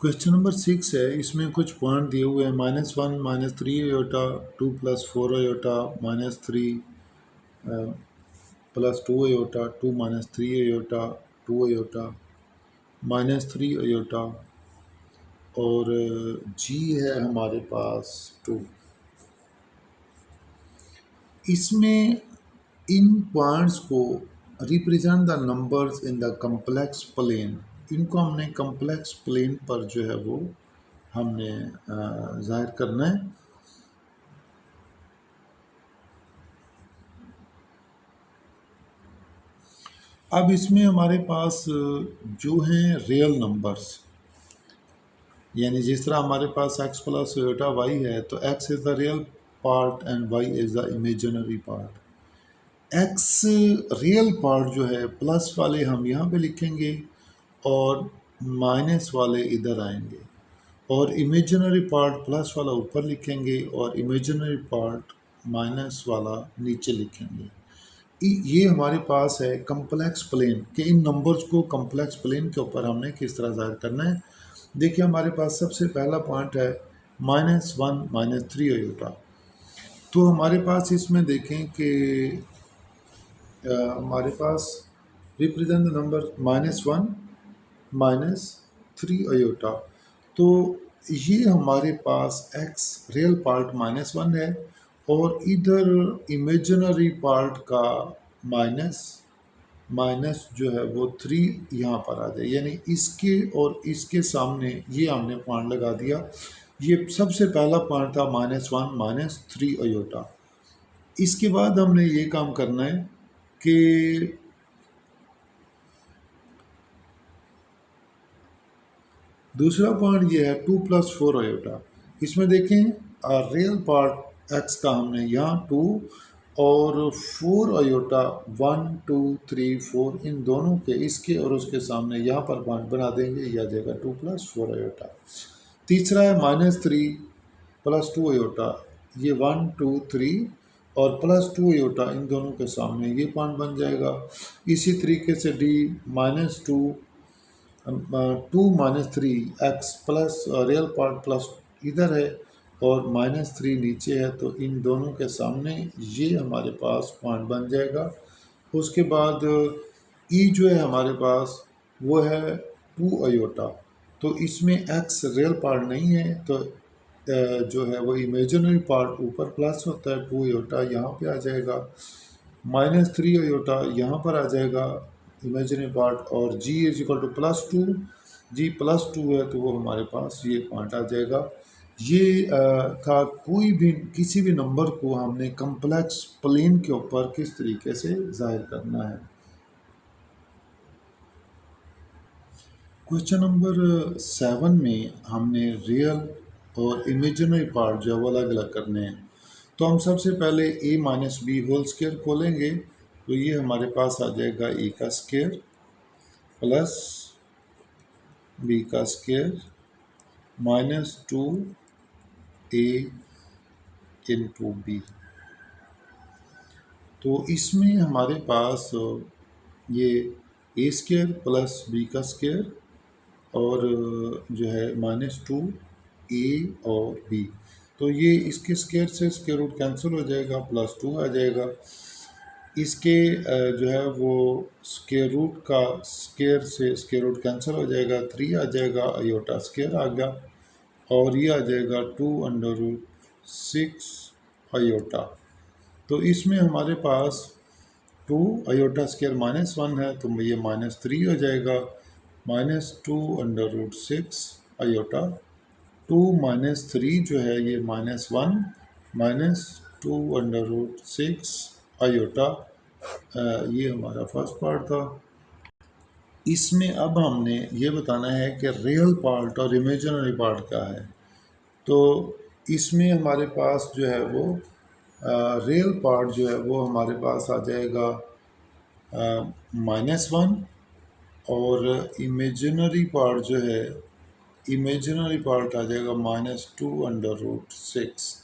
Question number 6 है। इसमें कुछ पॉइंट दिए हुए हैं -1 -3 iota 2 + 4 iota -3 + 2 iota 2 -3 iota 2 iota -3 iota और जी है हमारे पास 2। इसमें इन पॉइंट्स को represent the numbers in the complex plane, इनको हमने कम्प्लेक्स प्लेन पर जो है वो हमने ज़ाहिर करना है। अब इसमें हमारे पास जो हैं रियल नंबर्स, यानी जिस तरह हमारे पास x + अयोटा y है तो x is the real part and y is the imaginary part. x real part जो है प्लस वाले हम यहाँ पे लिखेंगे और माइनस वाले इधर आएंगे, और इमेजिनरी पार्ट प्लस वाला ऊपर लिखेंगे और इमेजिनरी पार्ट माइनस वाला नीचे लिखेंगे। ये हमारे पास है कम्प्लेक्स प्लेन कि इन नंबर्स को कम्प्लेक्स प्लेन के ऊपर हमने किस तरह ज़ाहिर करना है। देखिए हमारे पास सबसे पहला पॉइंट है -1 -3 अयोटा। तो हमारे पास इसमें देखें कि हमारे पास रिप्रेजेंट द नंबर -1 -3 अयोटा। तो ये हमारे पास x रियल पार्ट -1 है और इधर इमेजिनरी पार्ट का माइनस माइनस जो है वो 3 यहाँ पर आ जाए, यानी इसके और इसके सामने ये हमने पॉइंट लगा दिया। ये सबसे पहला पॉइंट था -1 -3 अयोटा। इसके बाद हमने ये काम करना है कि दूसरा पॉइंट ये है 2 + 4 अयोटा। इसमें देखें रियल पार्ट x का हमने यहाँ 2 और 4 अयोटा 1 2 3 4 इन दोनों के इसके और उसके सामने यहाँ पर पॉइंट बना देंगे, यह आ जाएगा 2 + 4 अयोटा। तीसरा है -3 + 2 अयोटा, ये 1 2 3 और +2 अयोटा इन दोनों के सामने ये पॉइंट बन जाएगा। इसी तरीके से d -2 2 -3 x plus real part plus इधर है और -3 नीचे है, तो इन दोनों के सामने ये हमारे पास पॉइंट बन जाएगा। उसके बाद ई जो है हमारे पास वो है 2 अयोटा। तो इसमें x रियल पार्ट नहीं है, तो जो है वो इमेजिनरी पार्ट ऊपर प्लस होता है, 2 अयोटा यहाँ पे आ जाएगा। -3 अयोटा यहाँ पर आ जाएगा इमेजिनरी पार्ट, और g = +2, g +2 है तो वो हमारे पास ये पॉइंट आ जाएगा। ये था कोई भी किसी भी नंबर को हमने कम्प्लेक्स प्लेन के ऊपर किस तरीके से ज़ाहिर करना है। क्वेश्चन नंबर 7 में हमने रियल और इमेजिनरी पार्ट जो है वो अलग अलग करने हैं। तो हम सबसे पहले a - b होल स्क्वायर खोलेंगे, तो ये हमारे पास आ जाएगा a का स्क्वायर प्लस b का स्क्वायर -2a इंटू b। तो इसमें हमारे पास ये a स्क्वायर प्लस b का स्क्वायर और जो है -2a और b, तो ये इसके स्क्वायर से स्क्वायर रूट कैंसिल हो जाएगा, +2 आ जाएगा। इसके जो है वो स्क्वायर रूट का स्क्वायर से स्क्वायर रूट कैंसिल हो जाएगा, 3 आ जाएगा, अयोटा स्क्वायर आ गया और ये आ जाएगा 2√6 अयोटा। तो इसमें हमारे पास 2 अयोटा स्क्वायर -1 है तो ये -3 हो जाएगा, -2√6 अयोटा। 2 - 3 जो है ये -1 -2√6 अयोटा। ये हमारा फर्स्ट पार्ट था। इसमें अब हमने ये बताना है कि रियल पार्ट और इमेजिनरी पार्ट क्या है। तो इसमें हमारे पास जो है वो रियल पार्ट जो है वो हमारे पास आ जाएगा -1 और इमेजिनरी पार्ट जो है इमेजिनरी पार्ट आ जाएगा -2√6।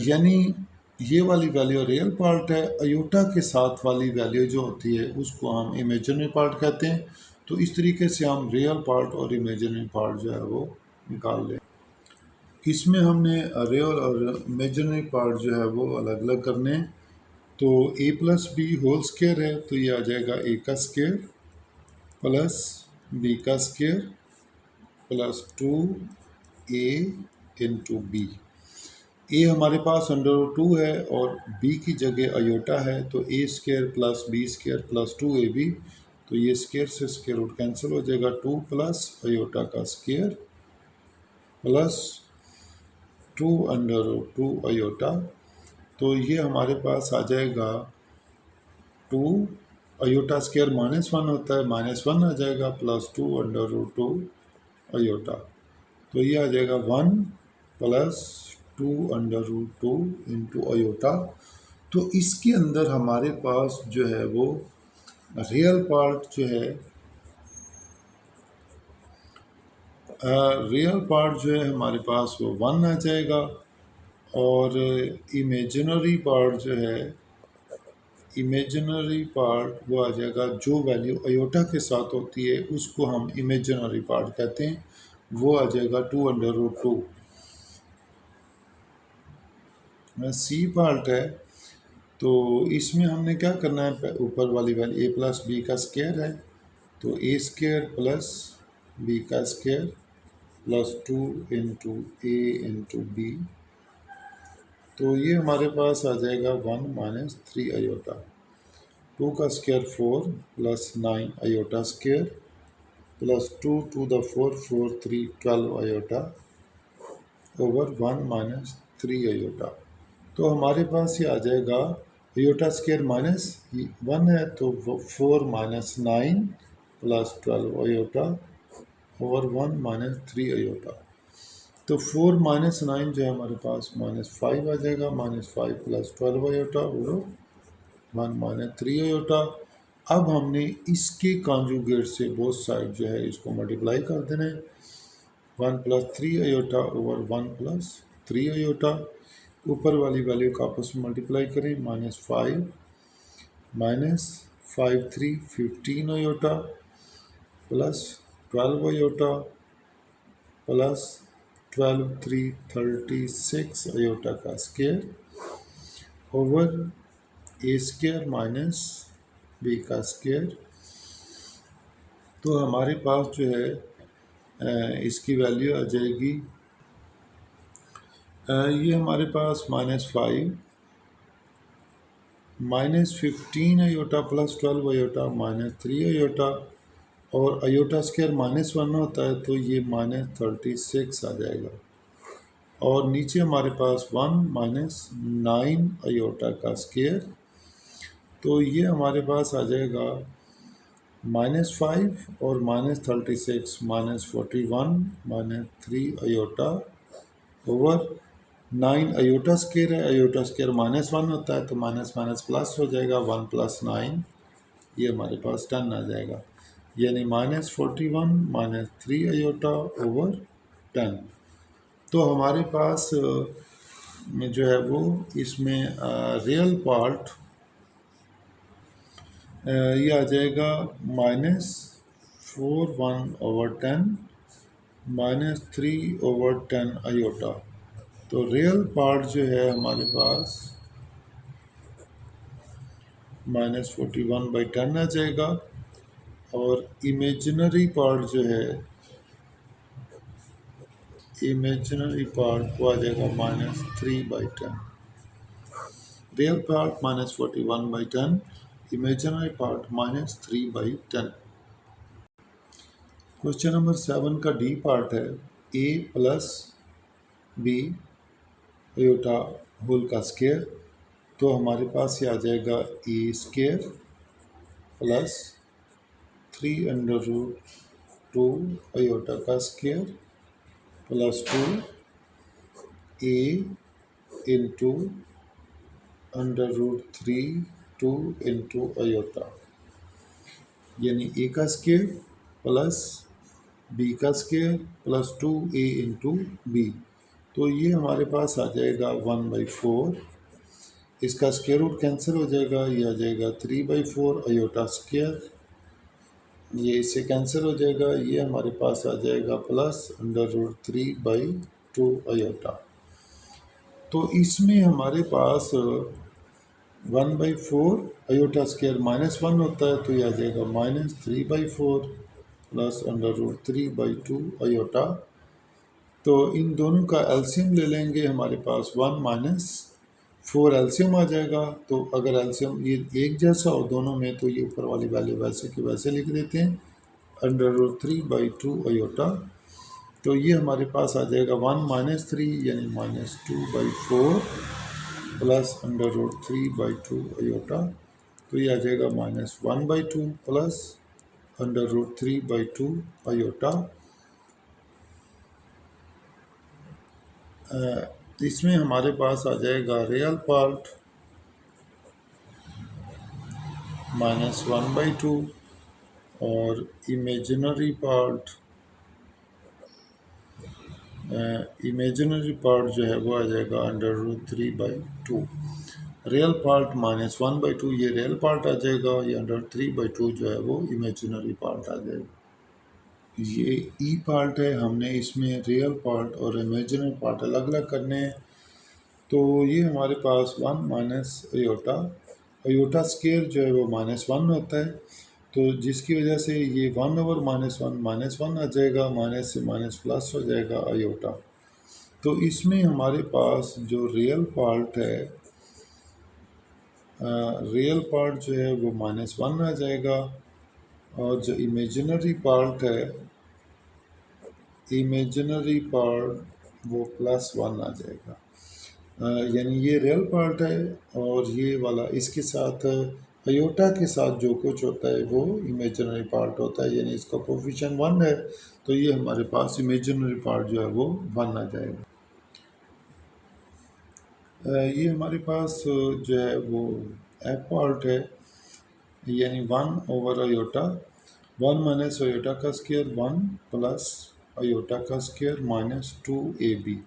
यानी ये वाली वैल्यू रियल पार्ट है, अयोटा के साथ वाली वैल्यू जो होती है उसको हम इमेजिनरी पार्ट कहते हैं, तो इस तरीके से हम रियल पार्ट और इमेजिनरी पार्ट जो है वो निकाल लें। इसमें हमने रियल और इमेजिनरी पार्ट जो है वो अलग अलग करने हैं। तो A plus B whole square है तो ये आ जाएगा ए का स्क्वायर प्लस बी का square plus 2a into B. ए हमारे पास अंडर 2 है और बी की जगह अयोटा है तो A square plus B square plus 2ab। तो ये स्क्वायर से स्क्वायर रूट कैंसिल हो जाएगा, 2 प्लस अयोटा का स्क्वायर प्लस 2 अयोटा। तो ये हमारे पास आ जाएगा 2 अयोटा स्क्वायर -1 होता है, -1 आ जाएगा प्लस 2 अयोटा। तो ये आ जाएगा 1 प्लस 2 इंटू अयोटा। तो इसके अंदर हमारे पास जो है वो रियल पार्ट जो है हमारे पास वो 1 आ जाएगा और इमेजिनरी पार्ट जो है वो आ जाएगा, जो वैल्यू अयोटा के साथ होती है उसको हम इमेजिनरी पार्ट कहते हैं, वो आ जाएगा 2 सी पार्ट है। तो इसमें हमने क्या करना है, ऊपर वाली वैल्यू ए प्लस बी का स्क्वायर है तो ए स्क्वायर प्लस बी का स्क्वायर प्लस 2 इंटू ए इंटू बी। तो ये हमारे पास आ जाएगा 1 माइनस 3 अयोटा। 2 का square 4 plus 9 iota square plus 2 to the 4 4 3 12 iota over 1 minus 3 iota. तो हमारे पास ये आ जाएगा अयोटा स्क्वायर -1 है तो 4 minus 9 plus 12 iota over 1 minus 3 iota. तो 4 माइनस 9 जो है हमारे पास -5 आ जाएगा, -5 plus 12 iota over 1 minus 3 iota. अब हमने इसके कॉन्जुगेट से बोथ साइड जो है इसको मल्टीप्लाई कर देना है, 1 plus 3 iota over 1 plus 3 iota. ऊपर वाली वैल्यू का आपस में मल्टीप्लाई करें, -5 minus 5 3 15 iota plus 12 iota plus 12 3 36 iota का square over A square minus B का स्क्वायर। तो हमारे पास जो है इसकी वैल्यू आ जाएगी, ये हमारे पास -5 -15 अयोटा प्लस 12 अयोटा -3 अयोटा और अयोटा स्क्वायर -1 होता है तो ये -36 आ जाएगा। और नीचे हमारे पास 1 माइनस 9 अयोटा का स्क्वायर। तो ये हमारे पास आ जाएगा -5 और -36 -41 -3 अयोटा ओवर 9 अयोटा स्क्वायर है, अयोटा स्क्वायर -1 होता है तो माइनस माइनस प्लस हो जाएगा, 1 प्लस 9 ये हमारे पास 10 आ जाएगा, यानी -41 -3 अयोटा ओवर 10। तो हमारे पास में जो है वो इसमें रियल पार्ट ये आ जाएगा -41 ओवर 10 -3 ओवर 10 अयोटा। तो रियल पार्ट जो है हमारे पास -41/10 आ जाएगा और इमेजिनरी पार्ट जो है वो आ जाएगा -3/10। Real part -41/10, imaginary part -3/10। Question number 7 का डी पार्ट है, A plus B iota whole का स्क्वायर। तो हमारे पास ये आ जाएगा ए स्क्वायर प्लस 3√2 अयोटा का square plus 2 A into √3 2 into iota, यानी ए का स्क्वायर प्लस बी का square plus 2a into B. तो ये हमारे पास आ जाएगा 1/4, इसका स्क्वायर रूट कैंसिल हो जाएगा, ये आ जाएगा 3/4 अयोटा स्क्वायर ये इससे कैंसिल हो जाएगा, ये हमारे पास आ जाएगा प्लस अंडर रूट 3/2 अयोटा। तो इसमें हमारे पास 1/4 अयोटा स्क्वायर -1 होता है, तो ये आ जाएगा -3/4 प्लस अंडर रूट 3/2 अयोटा। तो इन दोनों का एलसीएम ले लेंगे, हमारे पास 1 - 4 एलसीएम आ जाएगा। तो अगर एलसीएम ये एक जैसा हो दोनों में, तो ये ऊपर वाली वैल्यू वैसे की वैसे लिख देते हैं, अंडर रूट 3/2 अयोटा। तो ये हमारे पास आ जाएगा 1 - 3 यानी -2/4 प्लस अंडर रूट 3/2 अयोटा। तो ये आ जाएगा -1/2 प्लस अंडर रूट 3/2 अयोटा। इसमें हमारे पास आ जाएगा रियल पार्ट -1/2 और इमेजिनरी पार्ट जो है वो आ जाएगा अंडर रूट 3/2। रियल पार्ट -1/2 ये रियल पार्ट आ जाएगा, ये अंडर 3/2 जो है वो इमेजिनरी पार्ट आ जाएगा। ये ई पार्ट है, हमने इसमें रियल पार्ट और इमेजिनरी पार्ट अलग अलग करने हैं। तो ये हमारे पास 1 माइनस अयोटा, अयोटा स्केयर जो है वो -1 होता है, तो जिसकी वजह से ये 1/-1 -1 आ जाएगा, माइनस से माइनस प्लस हो जाएगा अयोटा। तो इसमें हमारे पास जो रियल पार्ट है, रियल पार्ट जो है वो -1 आ जाएगा, और जो इमेजिनरी पार्ट है, इमेजिनरी पार्ट वो +1 आ जाएगा। यानी ये रियल पार्ट है, और ये वाला इसके साथ अयोटा के साथ जो कुछ होता है वो इमेजिनरी पार्ट होता है, यानी इसका कोफिशिएंट 1 है, तो ये हमारे पास इमेजिनरी पार्ट जो है वो 1 आ जाएगा। ये हमारे पास जो है वो एफ पार्ट है, यानी 1/अयोटा, 1 माइनस अयोटा का स्क्वायर 1 प्लस अयोटा का स्क्वायर -2ab।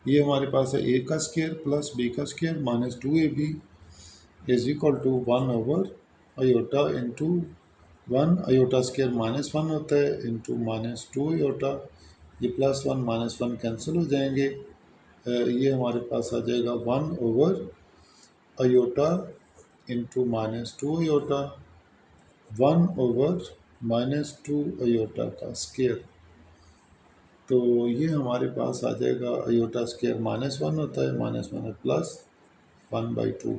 ये हमारे पास है ए का स्क्वायर प्लस बी का square -2ab is equal to 1/अयोटा इंटू 1 अयोटा स्क्वायर -1 होता है इंटू -2 अयोटा। ये +1 -1 कैंसिल हो जाएंगे। ये हमारे पास आ जाएगा 1/अयोटा इंटू -2 अयोटा, 1/-2 अयोटा का स्क्वायर। तो ये हमारे पास आ जाएगा, अयोटा स्क्वायर -1 होता है, -1 है प्लस 1/2।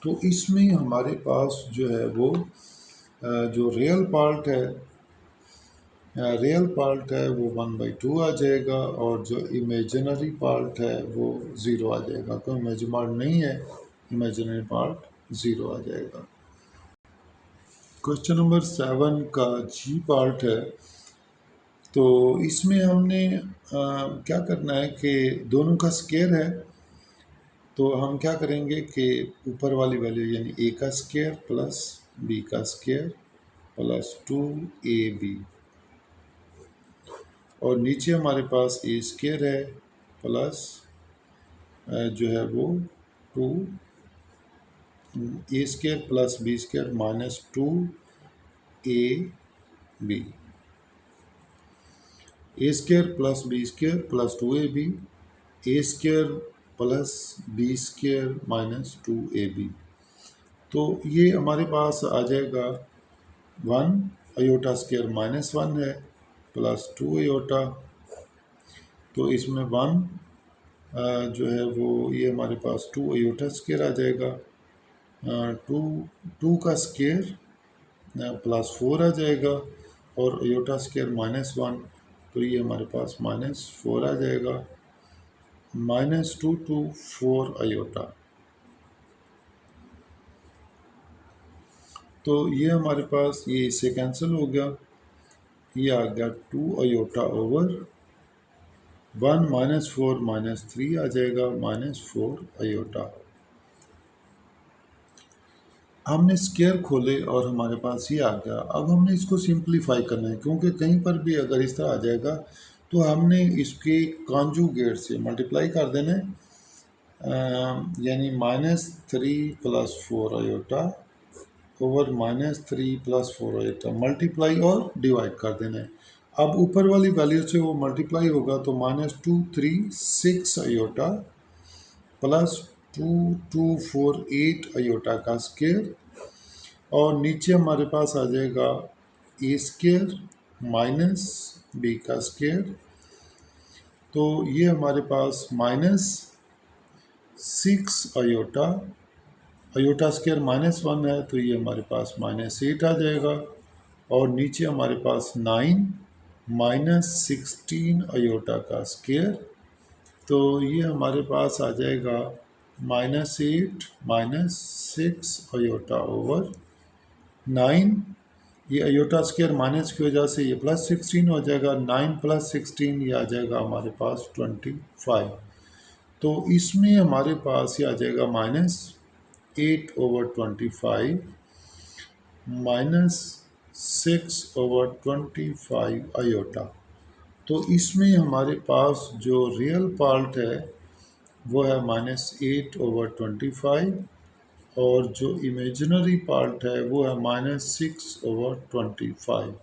तो इसमें हमारे पास जो है वो जो रियल पार्ट है, वो 1/2 आ जाएगा, और जो इमेजिनरी पार्ट है वो 0 आ जाएगा। कोई इमेजिनरी पार्ट नहीं है, इमेजिनरी पार्ट 0 आ जाएगा। क्वेश्चन नंबर 7 का जी पार्ट है। तो इसमें हमने क्या करना है कि दोनों का स्क्वायर है, तो हम क्या करेंगे कि ऊपर वाली वैल्यू यानी ए का स्क्वायर प्लस बी का स्क्वायर प्लस 2ab, और नीचे हमारे पास ए स्क्वायर है प्लस जो है वो 2 A square plus B square -2ab, A square plus B square plus 2ab, A square plus B square -2ab। तो ये हमारे पास आ जाएगा 1 अयोटा स्क्वायर -1 है प्लस 2 अयोटा। तो इसमें 1 जो है वो ये हमारे पास 2 अयोटा स्क्वायर आ जाएगा, 2 का स्क्वायर +4 आ जाएगा, और अयोटा स्क्वायर -1, तो ये हमारे पास -4 आ जाएगा, -2 to 4 अयोटा। तो ये हमारे पास ये इससे कैंसिल हो गया, ये आ गया 2 अयोटा ओवर 1 -4 -3 आ जाएगा, -4 अयोटा। हमने स्क्वायर खोले और हमारे पास ये आ गया। अब हमने इसको सिंपलीफाई करना है, क्योंकि कहीं पर भी अगर इस तरह आ जाएगा तो हमने इसके कॉन्जुगेट से मल्टीप्लाई कर देना है, यानी -3 + 4 अयोटा ओवर -3 + 4 आयोटा, मल्टीप्लाई और डिवाइड कर देना है। अब ऊपर वाली वैल्यू से वो मल्टीप्लाई होगा तो -236 आयोटा प्लस 2248 आयोटा का स्केयर, और नीचे हमारे पास आ जाएगा ए स्केयर माइनस बी का स्केयर। तो ये हमारे पास -6 आयोटा, आयोटा स्केयर -1 है तो ये हमारे पास -8 आ जाएगा, और नीचे हमारे पास 9 -16 आयोटा का स्केयर, तो ये हमारे पास आ जाएगा -8 -6 आयोटा ओवर 9। ये आयोटा स्केयर माइनस की वजह से ये +16 हो जाएगा, 9 + 16 ये आ जाएगा हमारे पास 25। तो इसमें हमारे पास ये आ जाएगा -8/25 -6/25 आयोटा। तो इसमें हमारे पास जो रियल पार्ट है वो है -8/25, और जो इमेजिनरी पार्ट है वो है -6/25।